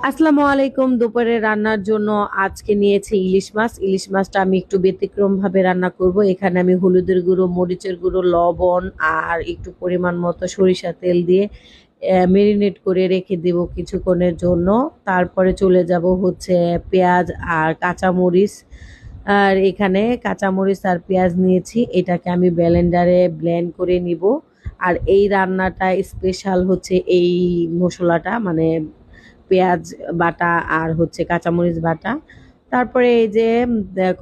আসসালামু আলাইকুম। দুপুরে রান্নার জন্য আজকে নিয়েছি ইলিশ মাছ। ইলিশ মাছটা আমি একটু ব্যতিক্রম ভাবে রান্না করব। এখানে আমি হলুদের গুঁড়ো, মরিচের গুঁড়ো, লবণ আর একটু পরিমাণ মতো সরিষা তেল দিয়ে মেরিনেট করে রেখে দেব কিছুক্ষণের জন্য। তারপরে চলে যাব হচ্ছে পেঁয়াজ আর কাঁচামরিচ। আর এখানে কাঁচামরিচ আর পেঁয়াজ নিয়েছি, এটাকে আমি ব্লেন্ডারে ব্লেন্ড করে নিব। আর এই রান্নাটা স্পেশাল হচ্ছে এই মশলাটা, মানে পেঁয়াজ বাটা আর হচ্ছে কাঁচামরিচ বাটা। তারপরে এই যে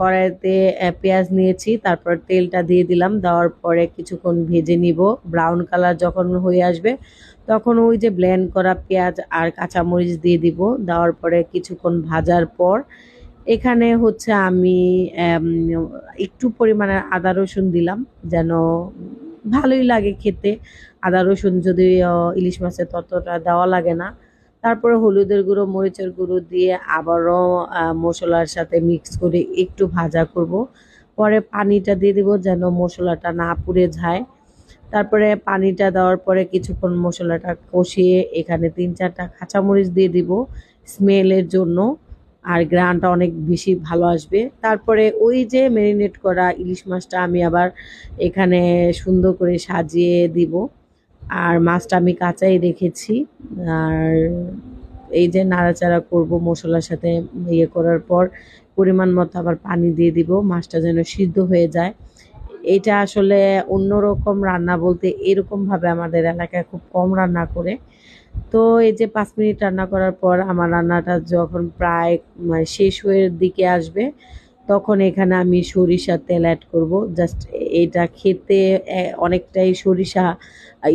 কড়াইতে পেঁয়াজ নিয়েছি, তারপর তেলটা দিয়ে দিলাম। দেওয়ার পরে কিছুক্ষণ ভেজে নিব। ব্রাউন কালার যখন হয়ে আসবে তখন ওই যে ব্লেন্ড করা পেঁয়াজ আর কাঁচামরিচ দিয়ে দিব। দেওয়ার পরে কিছুক্ষণ ভাজার পর এখানে হচ্ছে আমি এম, একটু পরিমাণে আদা রসুন দিলাম, যেন ভালোই লাগে খেতে। আদা রসুন যদি ইলিশ মাছের ততটা দেওয়া লাগে না। তারপরে হলুদের গুঁড়ো, মরিচের গুঁড়ো দিয়ে আবারও মশলার সাথে মিক্স করে একটু ভাজা করব। পরে পানিটা দিয়ে দিব যেন মশলাটা না পুড়ে যায়। তারপরে পানিটা দেওয়ার পরে কিছুক্ষণ মশলাটা কষিয়ে এখানে ৩-৪টা কাঁচামরিচ দিয়ে দিব স্মেলের জন্য, আর গ্রানটা অনেক বেশি ভালো আসবে। তারপরে ওই যে ম্যারিনেট করা ইলিশ মাছটা আমি আবার এখানে সুন্দর করে সাজিয়ে দিব। আর মাছটা আমি কাঁচাই রেখেছি। আর এই যে নাড়াচাড়া করব মশলার সাথে ইয়ে করার পর পরিমাণ মতো আবার পানি দিয়ে দিব, মাছটা যেন সিদ্ধ হয়ে যায়। এটা আসলে অন্যরকম রান্না বলতে এরকমভাবে আমাদের এলাকায় খুব কম রান্না করে। তো এই যে ৫ মিনিট রান্না করার পর আমার রান্নাটা যখন প্রায় শেষ হয়ে দিকে আসবে, তখন এখানে আমি সরিষার তেল অ্যাড করব। জাস্ট এটা খেতে অনেকটাই সরিষা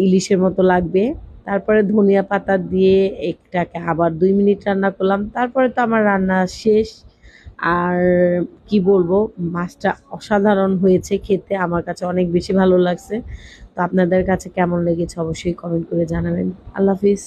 ইলিশের মতো লাগবে। তারপরে ধনিয়া পাতা দিয়ে এটাকে আবার ২ মিনিট রান্না করলাম। তারপরে তো আমার রান্না শেষ। আর কি বলবো, মাছটা অসাধারণ হয়েছে খেতে, আমার কাছে অনেক বেশি ভালো লাগছে। তো আপনাদের কাছে কেমন লেগেছে অবশ্যই কমেন্ট করে জানাবেন। আল্লাহ হাফিজ।